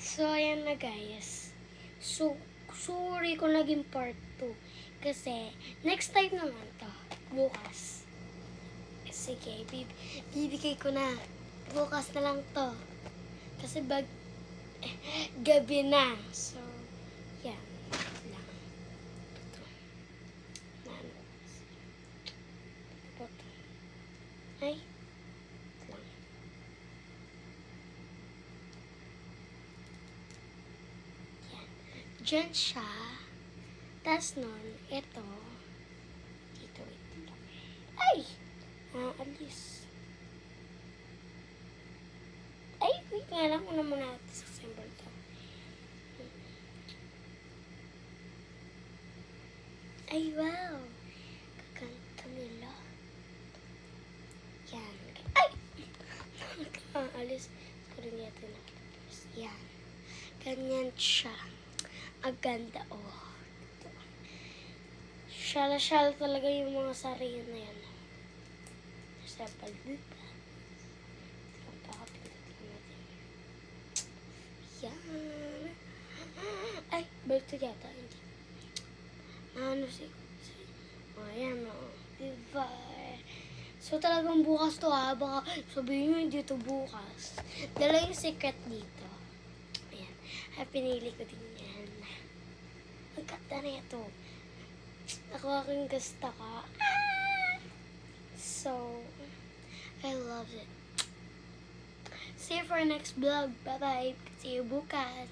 So, ayan na guys. So, sorry kung naging part 2. Kasi, next time naman to. Bukas. Sige, bibigay ko na. Bukas na lang to. Kasi gabi na. So, yan. Lang. Ito. Ito. Ay. Lang. Yan. Diyan siya. Tapos nun, ito. Dito, ito. Ay! Alis. Ay, wait nga lang. Una muna natin sa symbol to. Ay, wow. Kakanta nila. Yan. Ay! Alis. Siguro natin nakatapos. Yan. Ganyan siya. Ang ganda, oh. Shala-shala talaga yung mga sarili na yan. Sa palbuta. Yan. Ay, balik to yata. Hindi. Ano ayan o. Diba? So, talagang bukas to ha. Baka sabihin nyo hindi to bukas. Dala yung secret dito. Ayan. Ay, pinili ko din yan. Ang ganda na ito. Ako aking gusto ko. So, I love it. See you for our next vlog. Bye-bye. See you bukas.